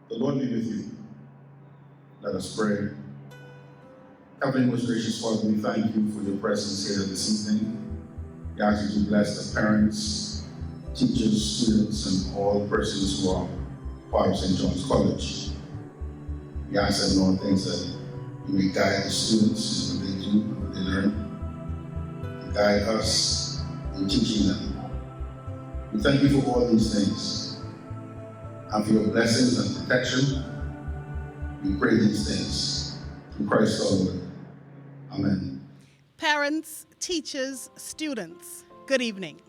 The Lord be with you. Let us pray. Heavenly most gracious Father, we thank you for your presence here this evening. We ask you to bless the parents, teachers, students, and all persons who are part of St. John's College. We ask that in all things that you may guide the students in what they do, what they learn, and guide us in teaching them. We thank you for all these things and for your blessings and protection. We pray these things through Christ our Lord. Amen. Parents, teachers, students, good evening.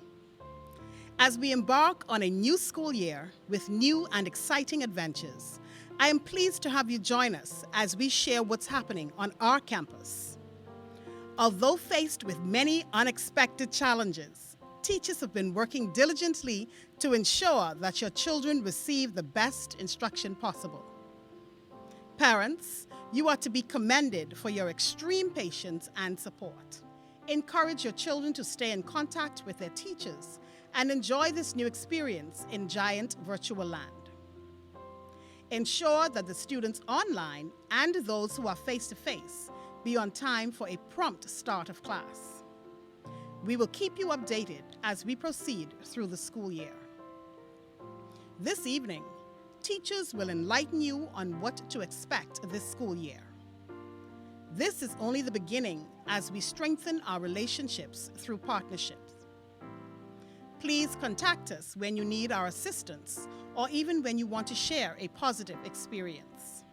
As we embark on a new school year with new and exciting adventures, I am pleased to have you join us as we share what's happening on our campus. Although faced with many unexpected challenges, teachers have been working diligently to ensure that your children receive the best instruction possible. Parents, you are to be commended for your extreme patience and support. Encourage your children to stay in contact with their teachers and enjoy this new experience in giant virtual land. Ensure that the students online and those who are face-to-face be on time for a prompt start of class. We will keep you updated as we proceed through the school year. This evening, teachers will enlighten you on what to expect this school year. This is only the beginning as we strengthen our relationships through partnerships. Please contact us when you need our assistance or even when you want to share a positive experience.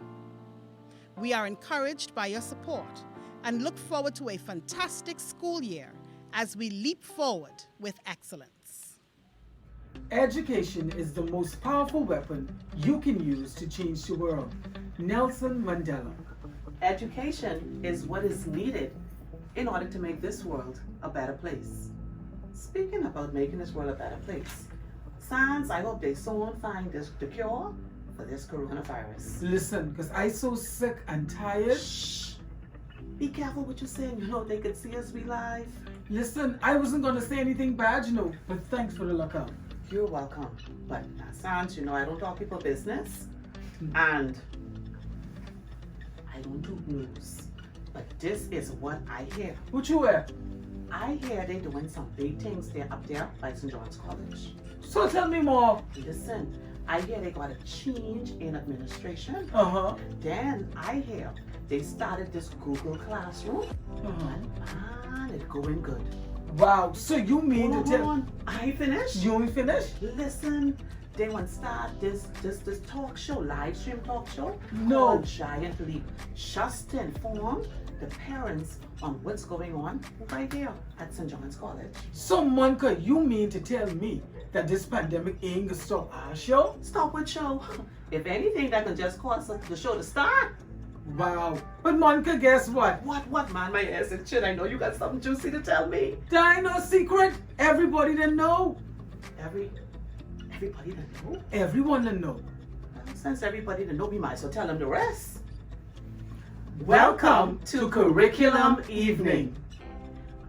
We are encouraged by your support and look forward to a fantastic school year as we leap forward with excellence. Education is the most powerful weapon you can use to change the world. Nelson Mandela. Education is what is needed in order to make this world a better place. Speaking about making this world a better place, science, I hope they soon find the cure for this coronavirus. Listen, because I so sick and tired. Shh. Be careful what you're saying. You know they could see us be live. Listen, I wasn't going to say anything bad, but thanks for the lookout. You're welcome. But science, I don't talk people business. And I don't do news. But this is what I hear. What you wear? I hear they're doing some big things there up there by St. John's College. So tell me more. Listen, I hear they got a change in administration. Then I hear they started this Google Classroom. And it's going good. Wow, so you mean Hold to tell... on, I finished. You ain't finished? Listen, they want to start this talk show, live stream talk show. No. Called Giant Leap. Just to inform the parents on what's going on right here at St. John's College. So, Monica, you mean to tell me that this pandemic ain't gonna stop our show? Stop what show? If anything, that can just cause the show to start. Wow. But Monica, guess what? What, man? My ass is shit. I know you got something juicy to tell me. That ain't no secret. Everybody that know. Everybody that know? Everyone that know. Well, since everybody that know, we might as well tell them the rest. Welcome to Curriculum Evening.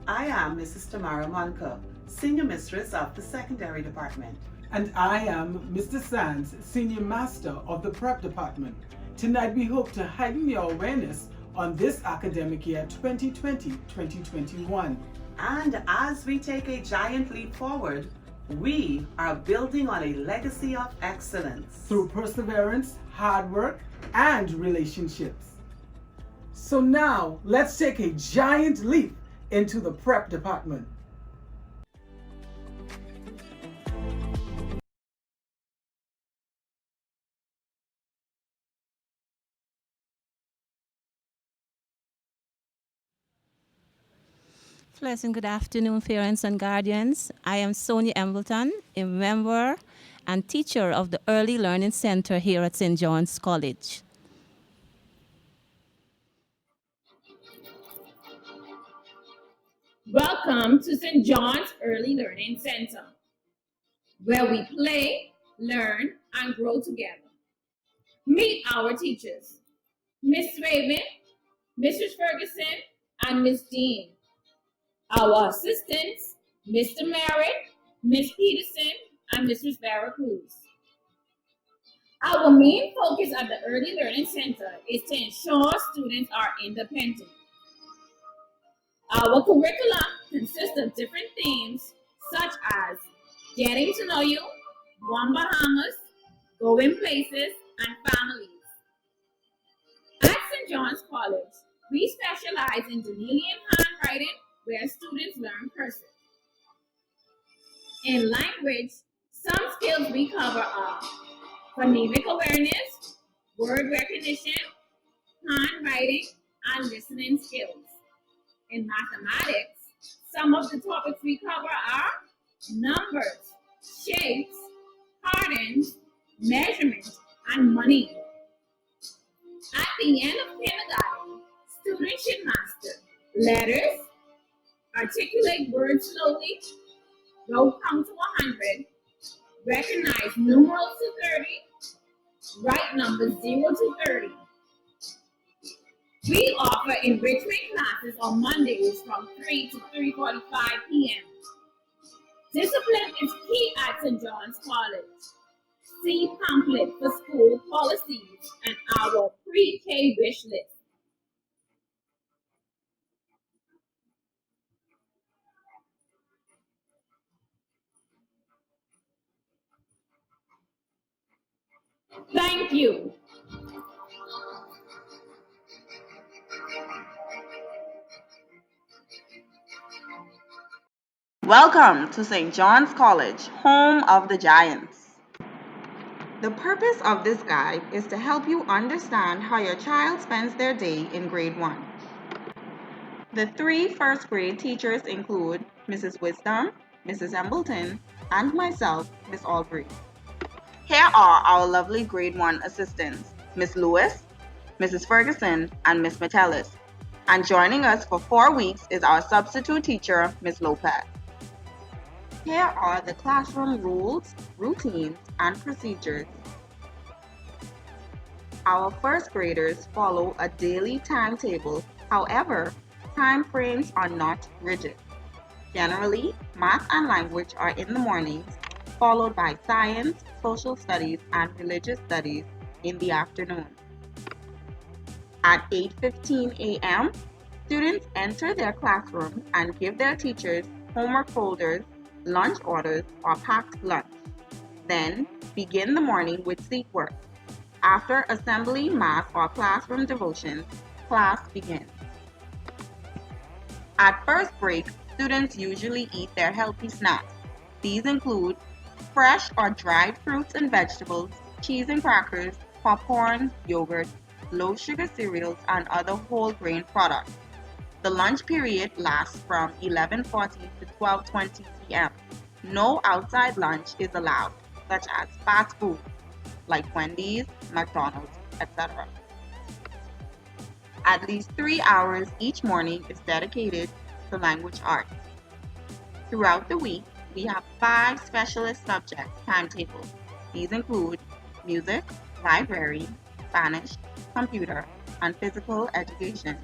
I am Mrs. Tamara Monica, Senior Mistress of the Secondary Department. And I am Mr. Sands, Senior Master of the Prep Department. Tonight we hope to heighten your awareness on this academic year 2020-2021. And as we take a giant leap forward, we are building on a legacy of excellence. Through perseverance, hard work, and relationships. So now, let's take a giant leap into the Prep Department. Pleasant good afternoon, parents and guardians. I am Sonia Embleton, a member and teacher of the Early Learning Center here at St. John's College. Welcome to St. John's Early Learning Center, where we play, learn, and grow together. Meet our teachers, Miss Raven, Mrs. Ferguson, and Miss Dean. Our assistants, Mr. Merritt, Miss Peterson, and Mrs. Barracruz. Our main focus at the Early Learning Center is to ensure students are independent. Our curriculum consists of different themes such as getting to know you, One Bahamas, going places, and families. At St. John's College, we specialize in Dunilian handwriting where students learn cursive. In language, some skills we cover are phonemic awareness, word recognition, handwriting, and listening skills. In mathematics, some of the topics we cover are numbers, shapes, patterns, measurement, and money. At the end of kindergarten, students should master letters, articulate words slowly, row count to 100, recognize numerals to 30, write numbers 0 to 30. We offer enrichment classes on Mondays from 3 to 3:45 p.m. Discipline is key at St. John's College. See pamphlet for school policies and our pre-K wish list. Thank you. Welcome to St. John's College, home of the Giants. The purpose of this guide is to help you understand how your child spends their day in grade 1. The 3 first grade teachers include Mrs. Wisdom, Mrs. Embleton, and myself, Miss Albury. Here are our lovely grade 1 assistants, Miss Lewis, Mrs. Ferguson, and Miss Metellus. And joining us for 4 weeks is our substitute teacher, Miss Lopez. Here are the classroom rules, routines, and procedures. Our first graders follow a daily timetable. However, time frames are not rigid. Generally, math and language are in the mornings, followed by science, social studies, and religious studies in the afternoon. At 8:15 a.m., students enter their classroom and give their teachers homework folders, lunch orders, or packed lunch. Then begin the morning with seat work. After assembly, math, or classroom devotions, class begins. At first break, students usually eat their healthy snacks. These include fresh or dried fruits and vegetables, cheese and crackers, popcorn, yogurt, low-sugar cereals, and other whole grain products. The lunch period lasts from 11:40 to 12:20 p.m. No outside lunch is allowed, such as fast food, like Wendy's, McDonald's, etc. At least 3 hours each morning is dedicated to language arts. Throughout the week, we have 5 specialist subject timetables. These include music, library, Spanish, computer, and physical education.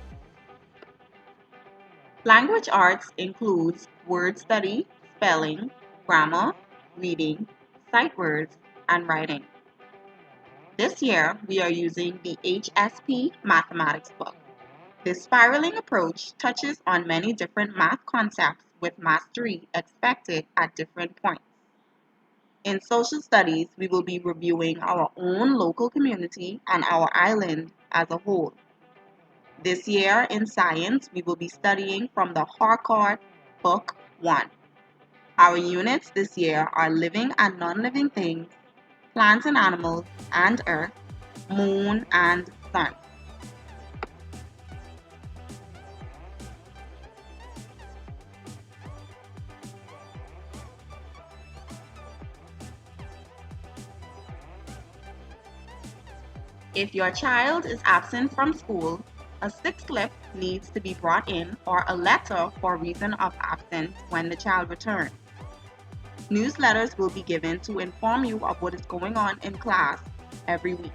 Language arts includes word study, spelling, grammar, reading, sight words, and writing. This year, we are using the HSP Mathematics book. This spiraling approach touches on many different math concepts with mastery expected at different points. In social studies, we will be reviewing our own local community and our island as a whole. This year in science, we will be studying from the Harcourt Book 1. Our units this year are living and non-living things, plants and animals, and earth, moon, and sun. If your child is absent from school, a sick slip needs to be brought in or a letter for reason of absence when the child returns. Newsletters will be given to inform you of what is going on in class every week.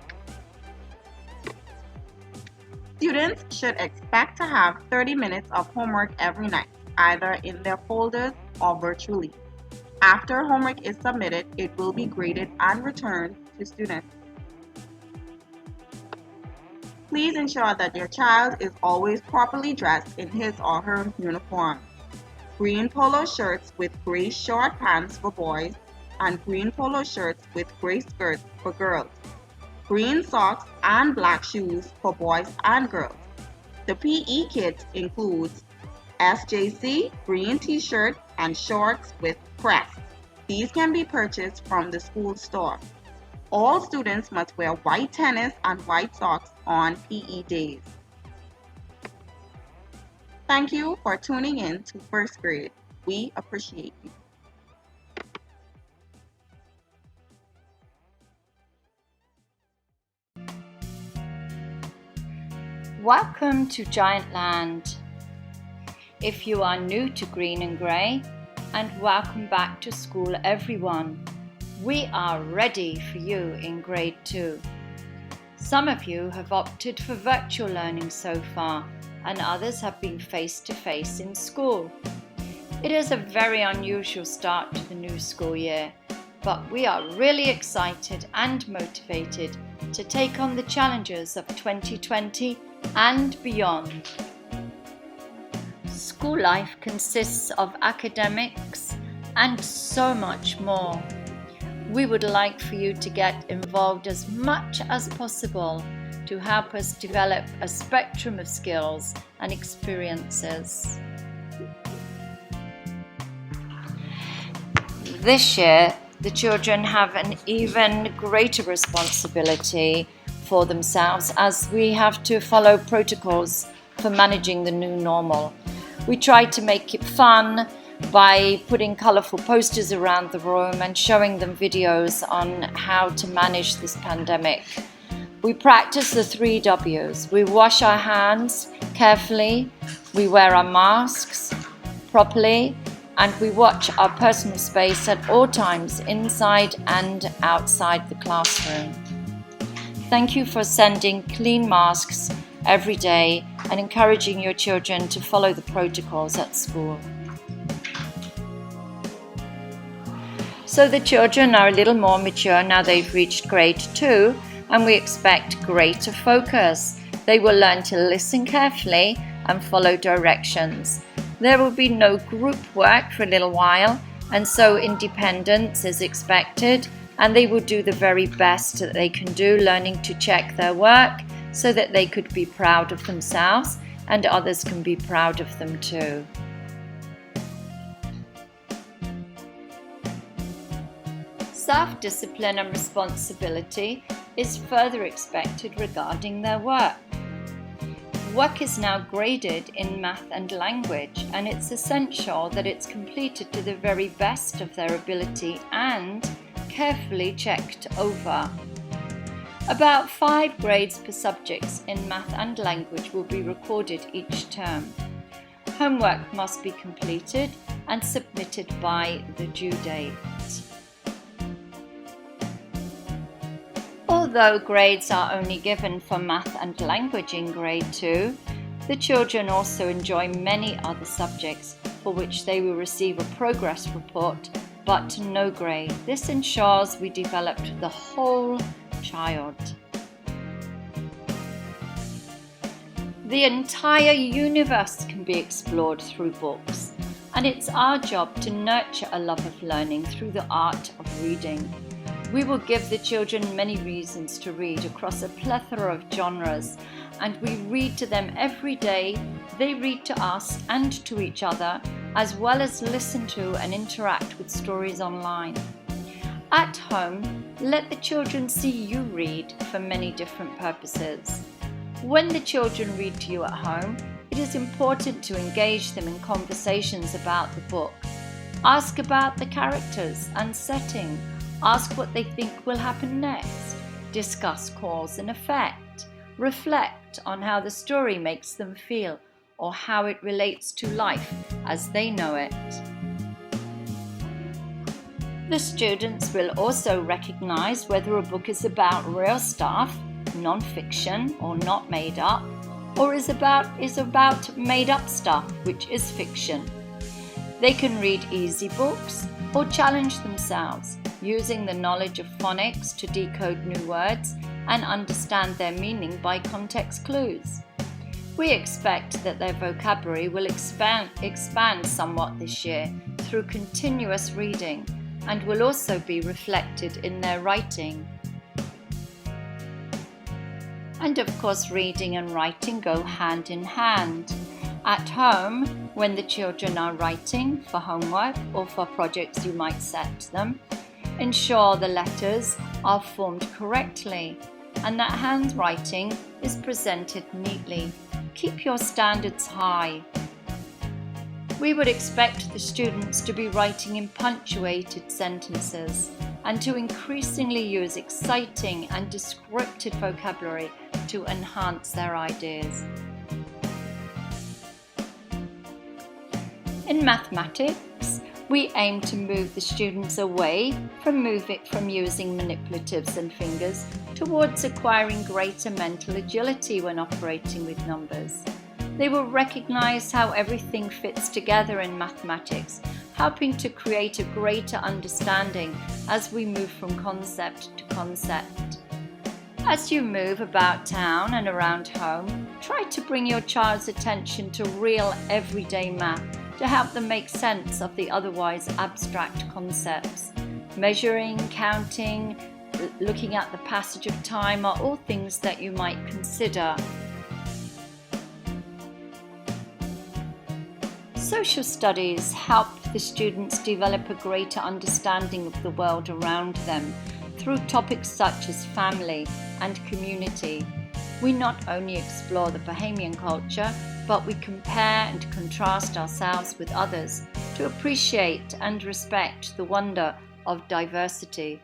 Students should expect to have 30 minutes of homework every night, either in their folders or virtually. After homework is submitted, it will be graded and returned to students. Please ensure that your child is always properly dressed in his or her uniform. Green polo shirts with gray short pants for boys and green polo shirts with gray skirts for girls. Green socks and black shoes for boys and girls. The PE kit includes SJC, green t-shirt, and shorts with crest. These can be purchased from the school store. All students must wear white tennis and white socks on PE days. Thank you for tuning in to First Grade. We appreciate you. Welcome to Giant Land. If you are new to Green and Grey, and welcome back to school everyone. We are ready for you in grade 2. Some of you have opted for virtual learning so far, and others have been face-to-face in school. It is a very unusual start to the new school year, but we are really excited and motivated to take on the challenges of 2020 and beyond. School life consists of academics and so much more. We would like for you to get involved as much as possible to help us develop a spectrum of skills and experiences. This year, the children have an even greater responsibility for themselves as we have to follow protocols for managing the new normal. We try to make it fun by putting colourful posters around the room and showing them videos on how to manage this pandemic. We practice the 3 W's. We wash our hands carefully, we wear our masks properly, and we watch our personal space at all times inside and outside the classroom. Thank you for sending clean masks every day and encouraging your children to follow the protocols at school. So the children are a little more mature now they've reached grade 2, and we expect greater focus. They will learn to listen carefully and follow directions. There will be no group work for a little while, and so independence is expected, and they will do the very best that they can do, learning to check their work so that they could be proud of themselves and others can be proud of them too. Self-discipline and responsibility is further expected regarding their work. Work is now graded in math and language, and it's essential that it's completed to the very best of their ability and carefully checked over. About 5 grades per subject in math and language will be recorded each term. Homework must be completed and submitted by the due date. Although grades are only given for math and language in grade 2, the children also enjoy many other subjects for which they will receive a progress report but no grade. This ensures we developed the whole child. The entire universe can be explored through books, and it's our job to nurture a love of learning through the art of reading. We will give the children many reasons to read across a plethora of genres, and we read to them every day. They read to us and to each other, as well as listen to and interact with stories online. At home, let the children see you read for many different purposes. When the children read to you at home, it is important to engage them in conversations about the book. Ask about the characters and setting. Ask what they think will happen next. Discuss cause and effect. Reflect on how the story makes them feel or how it relates to life as they know it. The students will also recognize whether a book is about real stuff, non-fiction or not made up, or is about made up stuff, which is fiction. They can read easy books or challenge themselves, using the knowledge of phonics to decode new words and understand their meaning by context clues. We expect that their vocabulary will expand somewhat this year through continuous reading and will also be reflected in their writing. And of course, reading and writing go hand in hand. At home, when the children are writing for homework or for projects you might set them, ensure the letters are formed correctly and that handwriting is presented neatly. Keep your standards high. We would expect the students to be writing in punctuated sentences and to increasingly use exciting and descriptive vocabulary to enhance their ideas. In mathematics, we aim to move the students away from using manipulatives and fingers towards acquiring greater mental agility when operating with numbers. They will recognize how everything fits together in mathematics, helping to create a greater understanding as we move from concept to concept. As you move about town and around home, try to bring your child's attention to real everyday math to help them make sense of the otherwise abstract concepts. Measuring, counting, looking at the passage of time are all things that you might consider. Social studies help the students develop a greater understanding of the world around them through topics such as family and community. We not only explore the Bahamian culture, but we compare and contrast ourselves with others to appreciate and respect the wonder of diversity.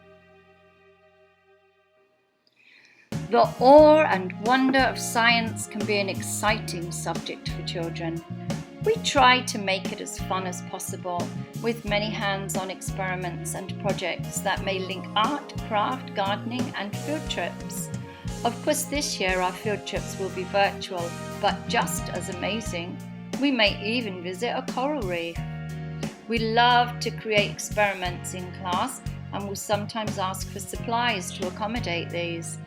The awe and wonder of science can be an exciting subject for children. We try to make it as fun as possible with many hands-on experiments and projects that may link art, craft, gardening and field trips. Of course, this year our field trips will be virtual, but just as amazing, we may even visit a coral reef. We love to create experiments in class and will sometimes ask for supplies to accommodate these.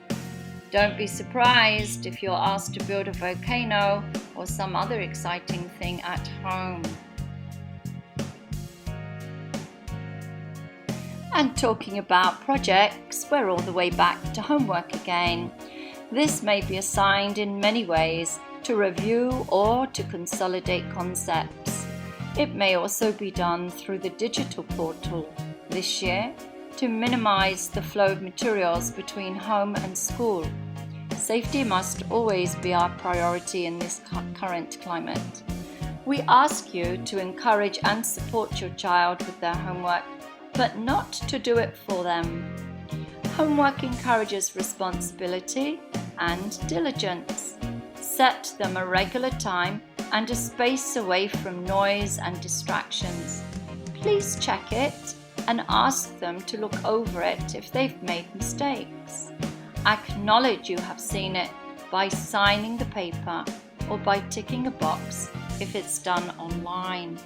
Don't be surprised if you're asked to build a volcano or some other exciting thing at home. And talking about projects, we're all the way back to homework again. This may be assigned in many ways to review or to consolidate concepts. It may also be done through the digital portal this year to minimize the flow of materials between home and school. Safety must always be our priority in this current climate. We ask you to encourage and support your child with their homework, but not to do it for them. Homework encourages responsibility and diligence. Set them a regular time and a space away from noise and distractions. Please check it and ask them to look over it if they've made mistakes. Acknowledge you have seen it by signing the paper or by ticking a box if it's done online.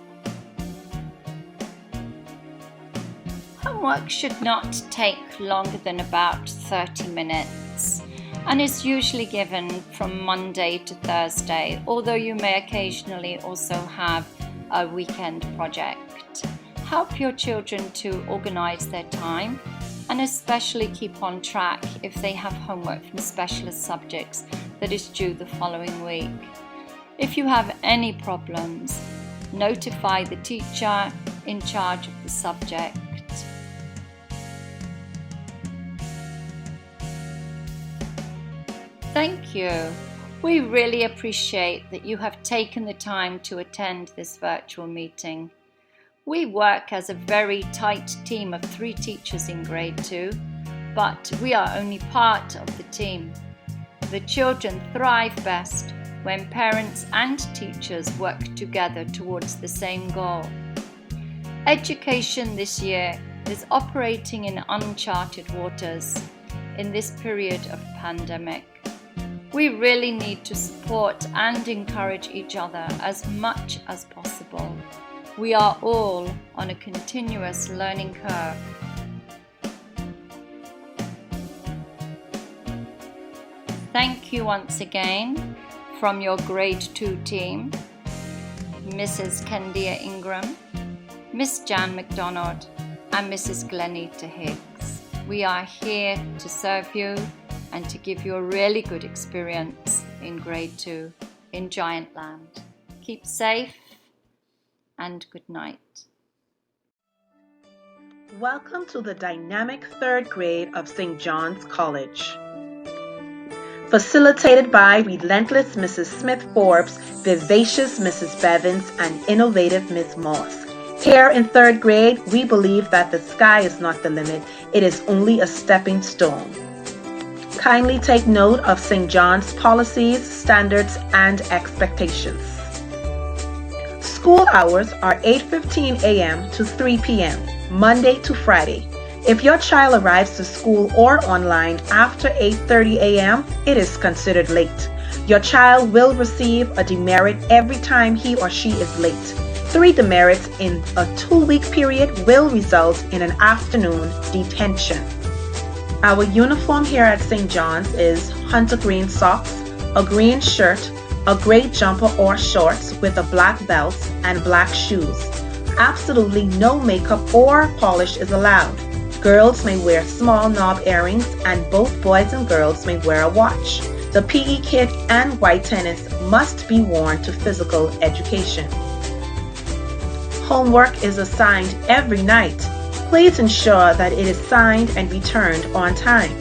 Homework should not take longer than about 30 minutes and is usually given from Monday to Thursday, although you may occasionally also have a weekend project. Help your children to organize their time and especially keep on track if they have homework from specialist subjects that is due the following week. If you have any problems, notify the teacher in charge of the subject. Thank you. We really appreciate that you have taken the time to attend this virtual meeting. We work as a very tight team of 3 teachers in grade 2, but we are only part of the team. The children thrive best when parents and teachers work together towards the same goal. Education this year is operating in uncharted waters in this period of pandemic. We really need to support and encourage each other as much as possible. We are all on a continuous learning curve. Thank you once again from your Grade 2 team, Mrs. Kendia Ingram, Miss Jan McDonald, and Mrs. Glenita Higgs. We are here to serve you and to give you a really good experience in Grade 2 in Giantland. Keep safe and good night. Welcome to the dynamic third grade of St. John's College. Facilitated by relentless Mrs. Smith-Forbes, vivacious Mrs. Bevins, and innovative Ms. Moss. Here in third grade, we believe that the sky is not the limit, it is only a stepping stone. Kindly take note of St. John's policies, standards, and expectations. School hours are 8:15 a.m. to 3 p.m., Monday to Friday. If your child arrives to school or online after 8:30 a.m., it is considered late. Your child will receive a demerit every time he or she is late. 3 demerits in a 2-week period will result in an afternoon detention. Our uniform here at St. John's is hunter green socks, a green shirt, a gray jumper or shorts with a black belt, and black shoes. Absolutely no makeup or polish is allowed. Girls may wear small knob earrings and both boys and girls may wear a watch. The PE kit and white tennis must be worn to physical education. Homework is assigned every night. Please ensure that it is signed and returned on time.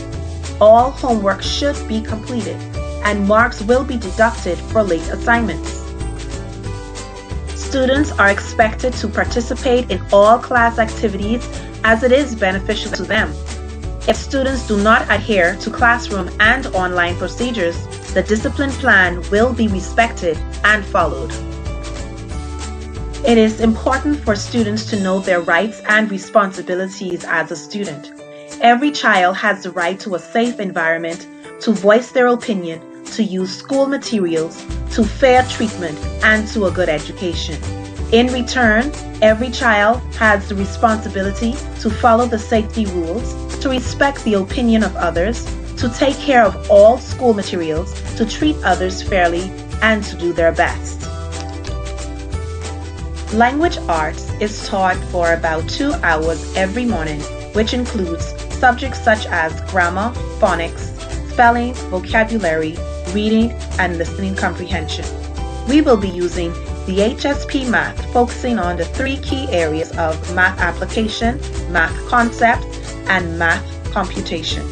All homework should be completed and marks will be deducted for late assignments. Students are expected to participate in all class activities as it is beneficial to them. If students do not adhere to classroom and online procedures, the discipline plan will be respected and followed. It is important for students to know their rights and responsibilities as a student. Every child has the right to a safe environment, to voice their opinion, to use school materials, to fair treatment, and to a good education. In return, every child has the responsibility to follow the safety rules, to respect the opinion of others, to take care of all school materials, to treat others fairly, and to do their best. Language arts is taught for about 2 hours every morning, which includes subjects such as grammar, phonics, spelling, vocabulary, reading, and listening comprehension. We will be using the HSP Math, focusing on the 3 key areas of math application, math concepts, and math computation.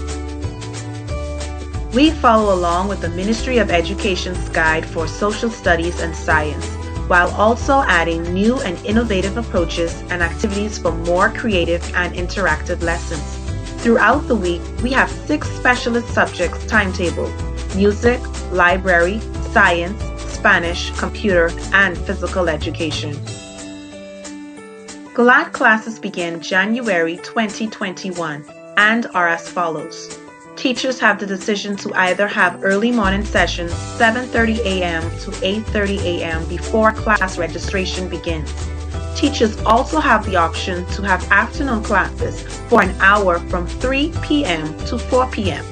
We follow along with the Ministry of Education's guide for social studies and science, while also adding new and innovative approaches and activities for more creative and interactive lessons. Throughout the week, we have 6 specialist subjects timetable: music, library, science, Spanish, computer, and physical education. GLAD classes begin January 2021 and are as follows. Teachers have the decision to either have early morning sessions 7:30 a.m. to 8:30 a.m. before class registration begins. Teachers also have the option to have afternoon classes for an hour from 3 p.m. to 4 p.m.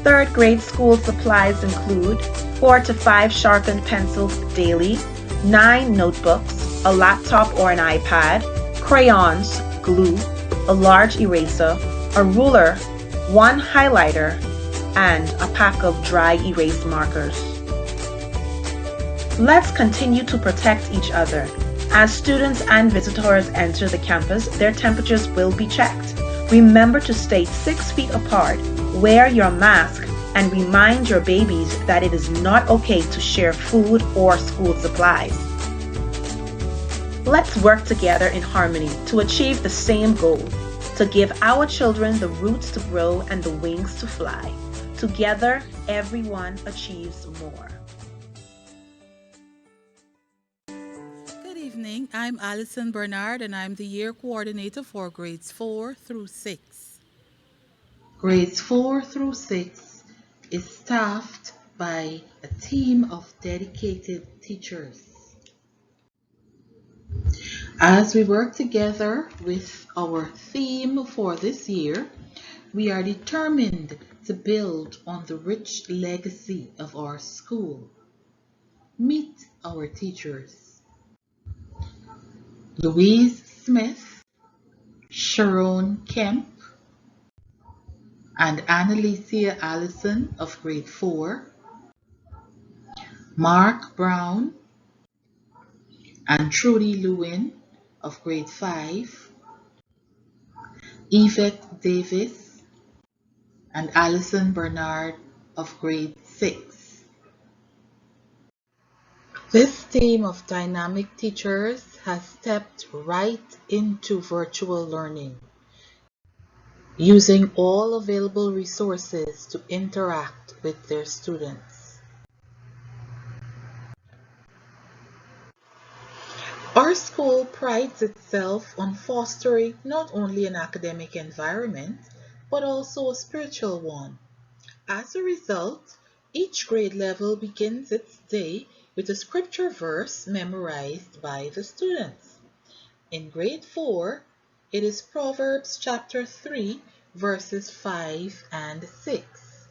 Third grade school supplies include 4 to 5 sharpened pencils daily, 9 notebooks, a laptop or an iPad, crayons, glue, a large eraser, a ruler, 1 highlighter, and a pack of dry erase markers. Let's continue to protect each other. As students and visitors enter the campus, their temperatures will be checked. Remember to stay 6 feet apart, wear your mask, and remind your babies that it is not okay to share food or school supplies. Let's work together in harmony to achieve the same goal, to give our children the roots to grow and the wings to fly. Together, everyone achieves more. Good evening, I'm Alison Bernard and I'm the Year Coordinator for Grades 4 through 6. Grades 4 through 6 is staffed by a team of dedicated teachers. As we work together with our theme for this year, we are determined to build on the rich legacy of our school. Meet our teachers. Louise Smith, Sharon Kemp, and Annalicia Allison of grade 4, Mark Brown and Trudy Lewin of grade 5, Yvette Davis and Allison Bernard of grade 6. This team of dynamic teachers has stepped right into virtual learning, using all available resources to interact with their students. Our school prides itself on fostering not only an academic environment, but also a spiritual one. As a result, each grade level begins its day with a scripture verse memorized by the students. In grade 4, it is Proverbs chapter 3, verses 5 and 6.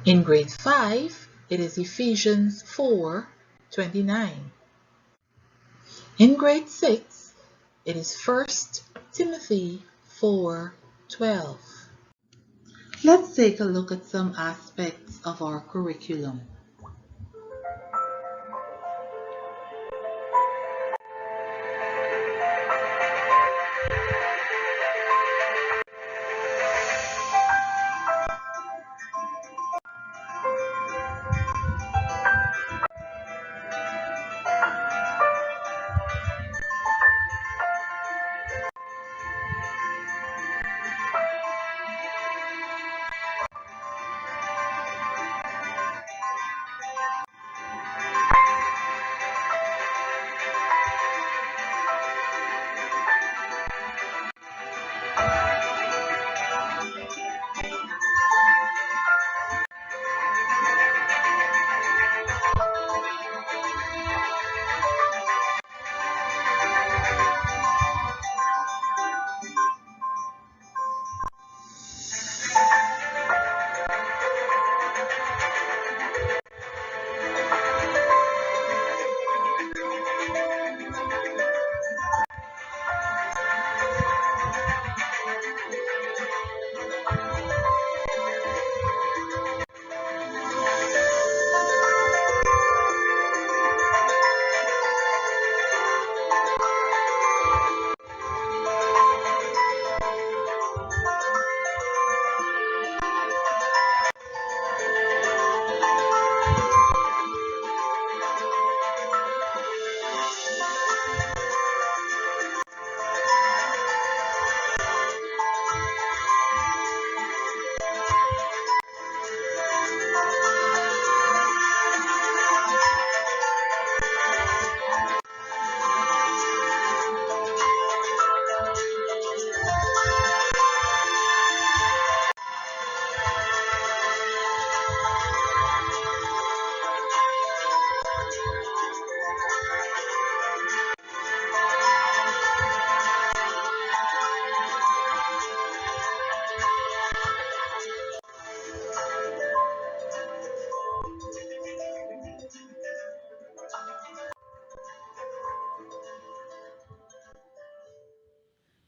In grade 5, it is Ephesians 4:29. In grade 6, it is 1 Timothy 4:12. Let's take a look at some aspects of our curriculum.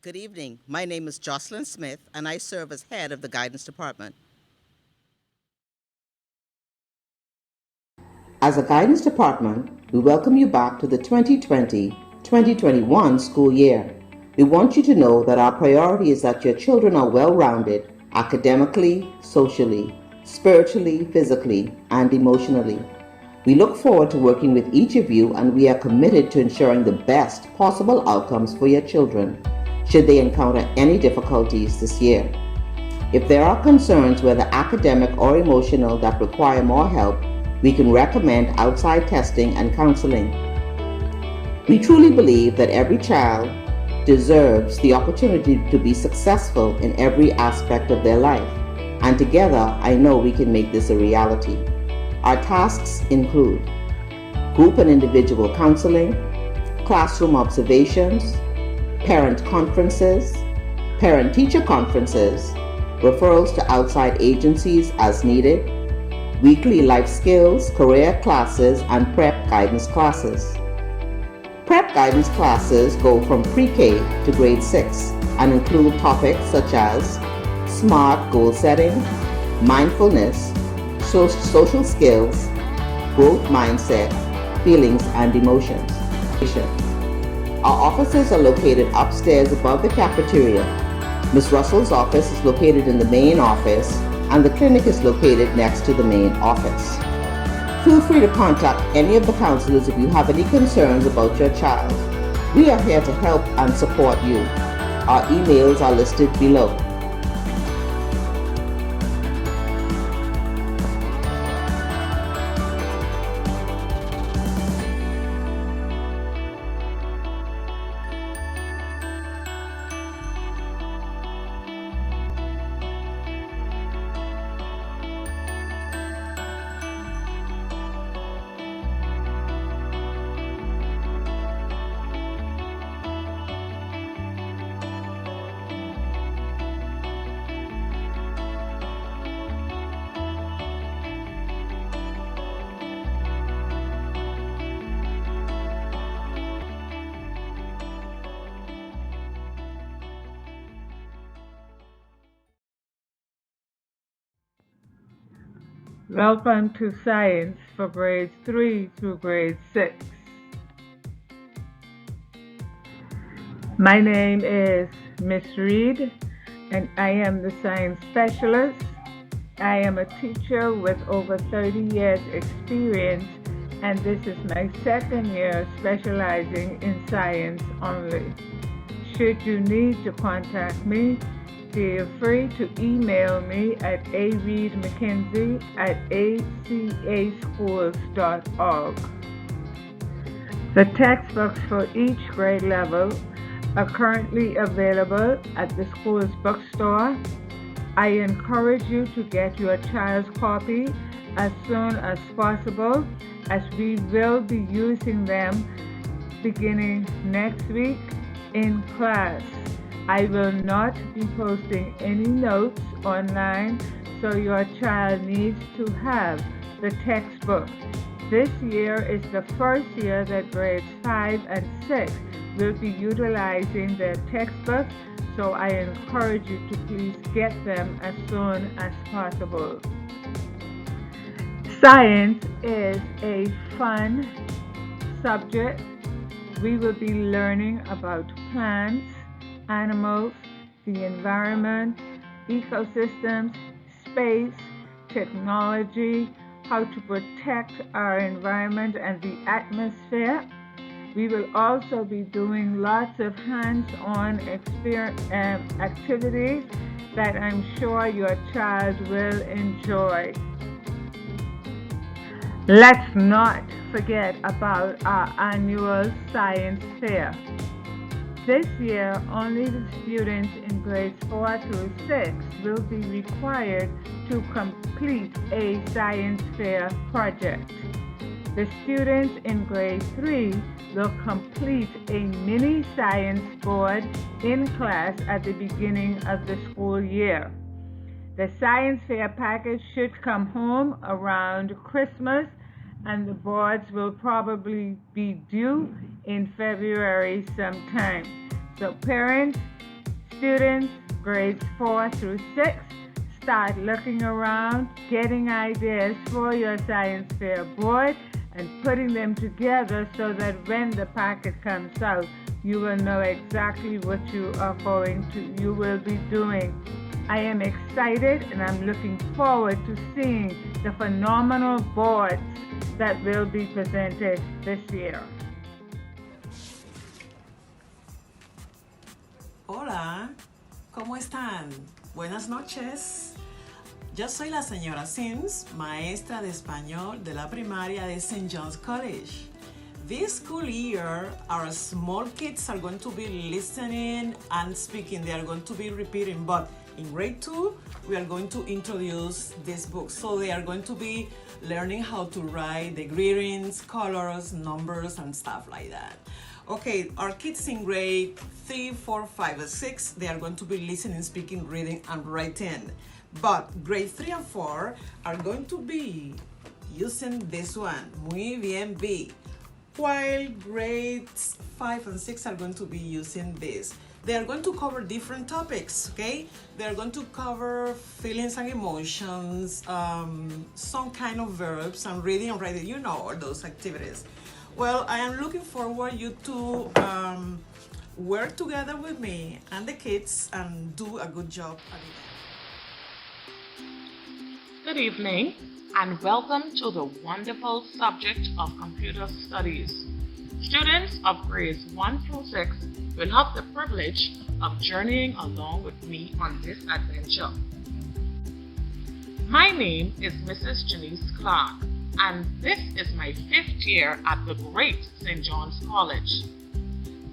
Good evening. My name is Jocelyn Smith, and I serve as head of the Guidance Department. As a Guidance Department, we welcome you back to the 2020-2021 school year. We want you to know that our priority is that your children are well-rounded academically, socially, spiritually, physically, and emotionally. We look forward to working with each of you, and we are committed to ensuring the best possible outcomes for your children should they encounter any difficulties this year. If there are concerns, whether academic or emotional, that require more help, we can recommend outside testing and counseling. We truly believe that every child deserves the opportunity to be successful in every aspect of their life, and together I know we can make this a reality. Our tasks include group and individual counseling, classroom observations, parent conferences, parent-teacher conferences, referrals to outside agencies as needed, weekly life skills, career classes, and prep guidance classes. Prep guidance classes go from pre-K to grade 6 and include topics such as SMART goal setting, mindfulness, social skills, growth mindset, feelings and emotions. Our offices are located upstairs above the cafeteria. Ms. Russell's office is located in the main office, and the clinic is located next to the main office. Feel free to contact any of the counselors if you have any concerns about your child. We are here to help and support you. Our emails are listed below. Welcome to Science for grades 3 through grade 6. My name is Miss Reed and I am the science specialist. I am a teacher with over 30 years experience and this is my second year specializing in science only. Should you need to contact me, feel free to email me at areedmckenzie@acaschools.org. The textbooks for each grade level are currently available at the school's bookstore. I encourage you to get your child's copy as soon as possible as we will be using them beginning next week in class. I will not be posting any notes online, so your child needs to have the textbook. This year is the first year that grades 5 and 6 will be utilizing their textbooks, so I encourage you to please get them as soon as possible. Science is a fun subject. We will be learning about plants, animals, the environment, ecosystems, space, technology, how to protect our environment and the atmosphere. We will also be doing lots of hands-on activities that I'm sure your child will enjoy. Let's not forget about our annual science fair. This year, only the students in grades 4 through 6 will be required to complete a science fair project. The students in grade 3 will complete a mini science board in class at the beginning of the school year. The science fair package should come home around Christmas, and the boards will probably be due in February sometime. So parents, students, grades 4 through 6, start looking around, getting ideas for your science fair board, and putting them together so that when the packet comes out, you will know exactly what you will be doing. I am excited and I'm looking forward to seeing the phenomenal boards that will be presented this year. Hola, ¿cómo están? Buenas noches. Yo soy la señora Sims, maestra de español de la primaria de St. John's College. This school year, our small kids are going to be listening and speaking. They are going to be repeating, but in grade 2, we are going to introduce this book. So they are going to be learning how to write the greetings, colors, numbers, and stuff like that. Okay, our kids in grade 3, 4, 5, and 6, they are going to be listening, speaking, reading, and writing. But grade 3 and 4 are going to be using this one, muy bien B, while grades 5 and 6 are going to be using this. They are going to cover different topics, okay? They're going to cover feelings and emotions, some kind of verbs, and reading and writing, you know, all those activities. Well, I am looking forward you to work together with me and the kids and do a good job at it. Good evening and welcome to the wonderful subject of computer studies. Students of grades 1 through 6 will have the privilege of journeying along with me on this adventure. My name is Mrs. Janice Clark, and this is my 5th year at the great St. John's College.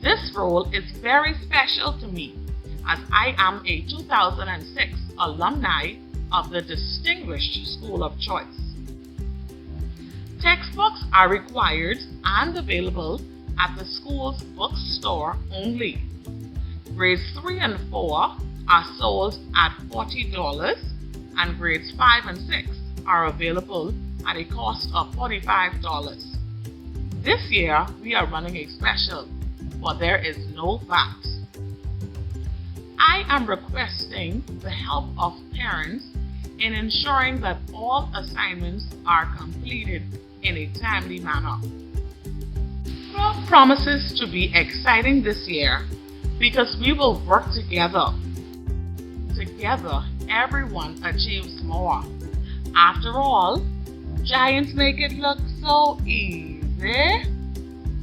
This role is very special to me as I am a 2006 alumni of the Distinguished School of Choice. Textbooks are required and available at the school's bookstore only. Grades 3 and 4 are sold at $40 and grades 5 and 6 are available at a cost of $45. This year we are running a special, but there is no VAT. I am requesting the help of parents in ensuring that all assignments are completed in a timely manner. It promises to be exciting this year because we will work together. Together, everyone achieves more. After all, giants make it look so easy.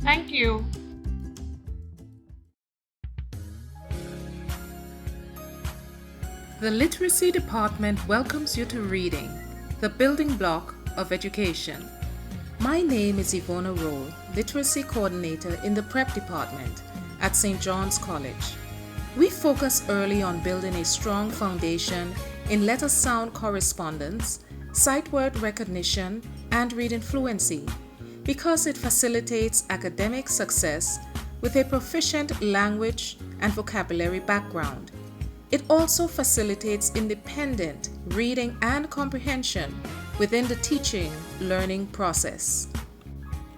Thank you. The Literacy Department welcomes you to Reading, the building block of education. My name is Ivona Roll, Literacy Coordinator in the Prep Department at St. John's College. We focus early on building a strong foundation in letter-sound correspondence, sight word recognition, and reading fluency because it facilitates academic success with a proficient language and vocabulary background. It also facilitates independent reading and comprehension within the teaching-learning process.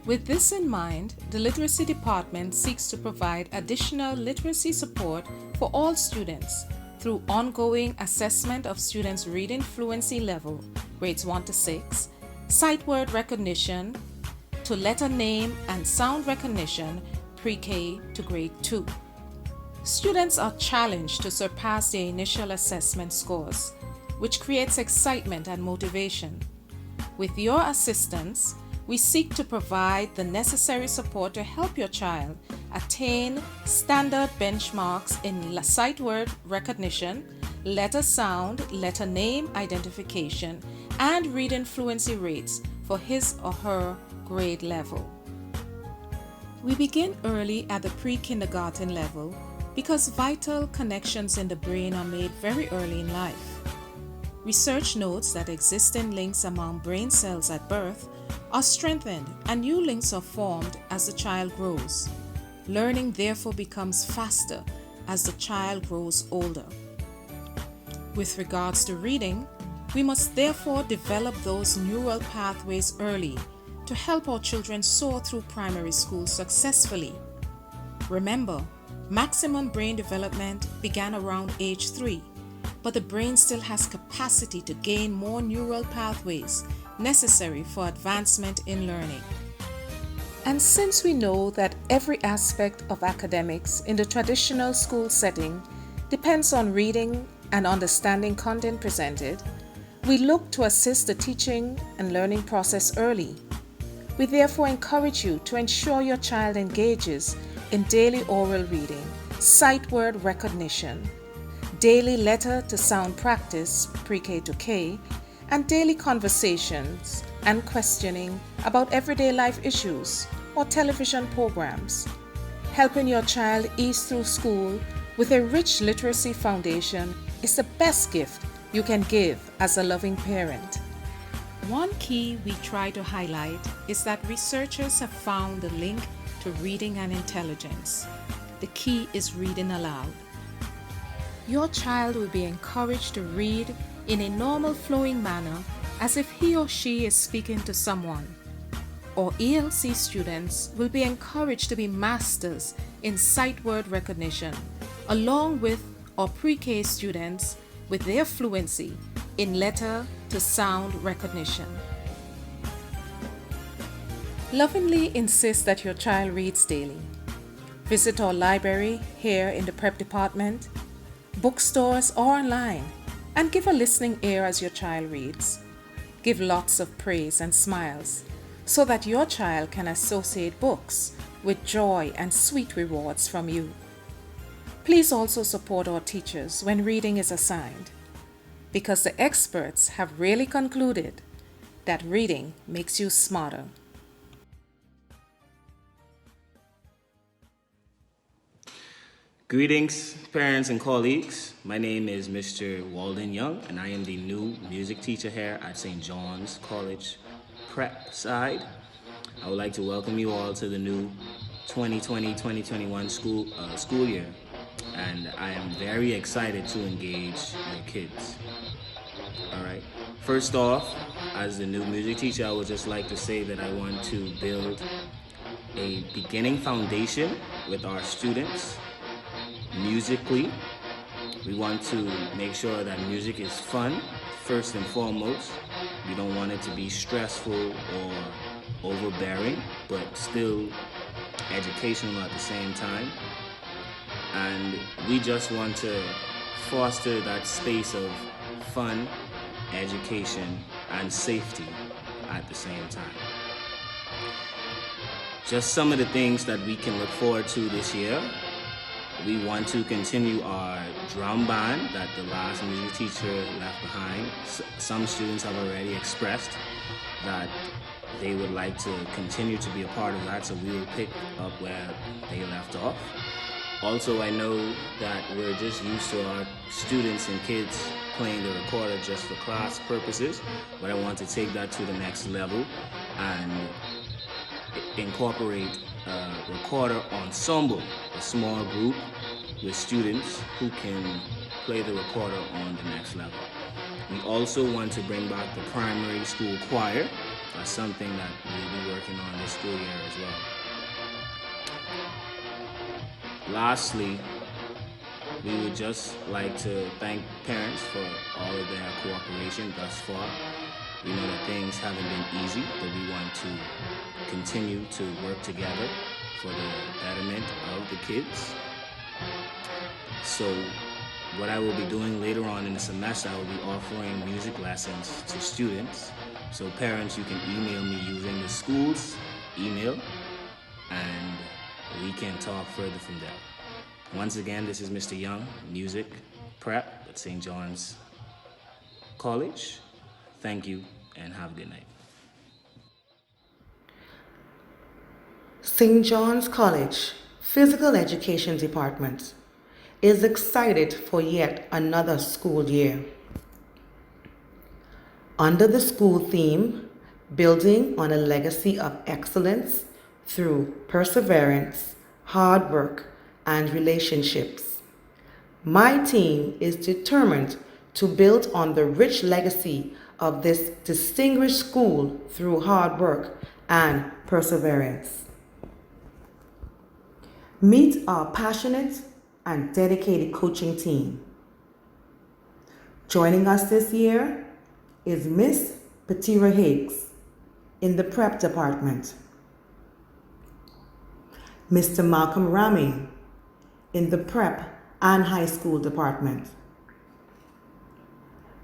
With this in mind, the Literacy Department seeks to provide additional literacy support for all students through ongoing assessment of students' reading fluency level, grades 1 to 6, sight word recognition, to letter name and sound recognition, pre-K to grade 2. Students are challenged to surpass their initial assessment scores, which creates excitement and motivation. With your assistance, we seek to provide the necessary support to help your child attain standard benchmarks in sight word recognition, letter sound, letter name identification, and reading fluency rates for his or her grade level. We begin early at the pre-kindergarten level because vital connections in the brain are made very early in life. Research notes that existing links among brain cells at birth are strengthened and new links are formed as the child grows. Learning therefore becomes faster as the child grows older. With regards to reading, we must therefore develop those neural pathways early to help our children soar through primary school successfully. Remember, maximum brain development began around age 3, but the brain still has capacity to gain more neural pathways necessary for advancement in learning. And since we know that every aspect of academics in the traditional school setting depends on reading and understanding content presented, we look to assist the teaching and learning process early. We therefore encourage you to ensure your child engages in daily oral reading, sight word recognition, daily letter to sound practice, pre-K to K, and daily conversations and questioning about everyday life issues or television programs. Helping your child ease through school with a rich literacy foundation is the best gift you can give as a loving parent. One key we try to highlight is that researchers have found the link to reading and intelligence. The key is reading aloud. Your child will be encouraged to read in a normal flowing manner as if he or she is speaking to someone. Or ELC students will be encouraged to be masters in sight word recognition, along with or pre-K students with their fluency in letter to sound recognition. Lovingly insist that your child reads daily. Visit our library here in the prep department, bookstores or online, and give a listening ear as your child reads. Give lots of praise and smiles so that your child can associate books with joy and sweet rewards from you. Please also support our teachers when reading is assigned, because the experts have really concluded that reading makes you smarter. Greetings, parents and colleagues. My name is Mr. Walden Young, and I am the new music teacher here at St. John's College Prep side. I would like to welcome you all to the new 2020-2021 school year, and I am very excited to engage your kids. All right. First off, as the new music teacher, I would just like to say that I want to build a beginning foundation with our students. Musically, we want to make sure that music is fun, first and foremost. We don't want it to be stressful or overbearing, but still educational at the same time. And we just want to foster that space of fun, education, and safety at the same time. Just some of the things that we can look forward to this year. We want to continue our drum band that the last music teacher left behind. Some students have already expressed that they would like to continue to be a part of that, so we will pick up where they left off. Also, I know that we're just used to our students and kids playing the recorder just for class purposes, but I want to take that to the next level and incorporate a recorder ensemble, a small group with students who can play the recorder on the next level. We also want to bring back the primary school choir. That's something that we'll be working on this school year as well. Lastly, we would just like to thank parents for all of their cooperation thus far. We know that things haven't been easy, but we want to continue to work together for the betterment of the kids. So what I will be doing later on in the semester, I will be offering music lessons to students. So parents, you can email me using the school's email, and we can talk further from there. Once again, this is Mr. Young, Music Prep at St. John's College. Thank you and have a good night. St. John's College Physical Education Department is excited for yet another school year. Under the school theme, Building on a Legacy of Excellence through Perseverance, Hard Work, and Relationships, my team is determined to build on the rich legacy of this distinguished school through hard work and perseverance. Meet our passionate and dedicated coaching team. Joining us this year is Miss Petira Higgs in the Prep Department, Mr. Malcolm Rami in the Prep and High School Department,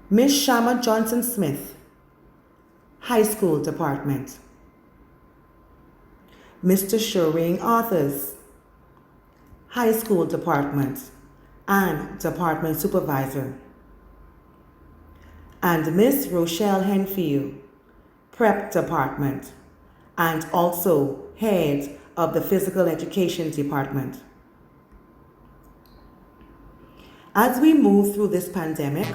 Miss Shama Johnson Smith, High School Department, Mr. Shireen Arthurs, High School Department and Department Supervisor, and Miss Rochelle Henfield, Prep Department, and also Head of the Physical Education Department. As we move through this pandemic,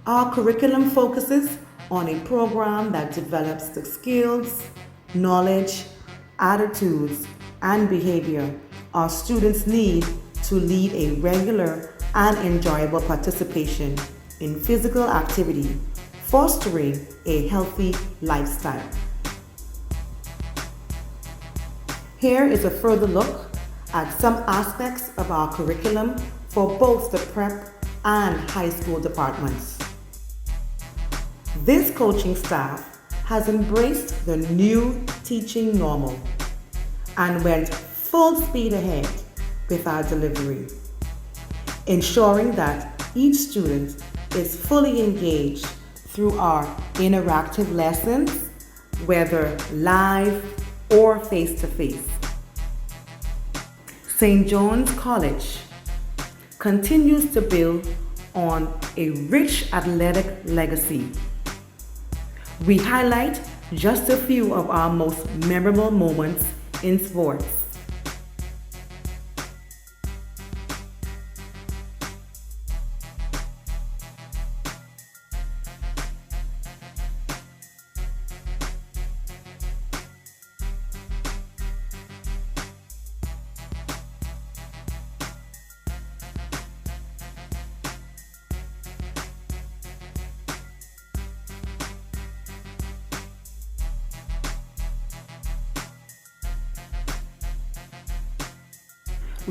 our curriculum focuses on a program that develops the skills, knowledge, attitudes, and behavior our students need to lead a regular and enjoyable participation in physical activity, fostering a healthy lifestyle. Here is a further look at some aspects of our curriculum for both the prep and high school departments. This coaching staff has embraced the new teaching normal and went full speed ahead with our delivery, ensuring that each student is fully engaged through our interactive lessons, whether live or face-to-face. St. John's College continues to build on a rich athletic legacy. We highlight just a few of our most memorable moments in sports.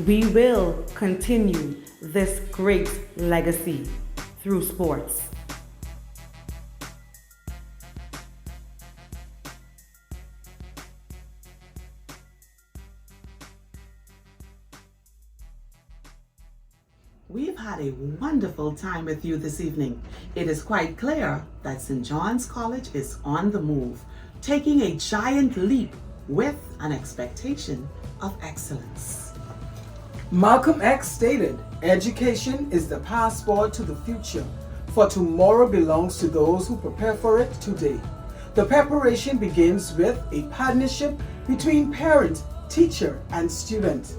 We will continue this great legacy through sports. We've had a wonderful time with you this evening. It is quite clear that St. John's College is on the move, taking a giant leap with an expectation of excellence. Malcolm X stated, "Education is the passport to the future, for tomorrow belongs to those who prepare for it today." The preparation begins with a partnership between parent, teacher, and student.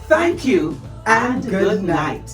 Thank you and good night.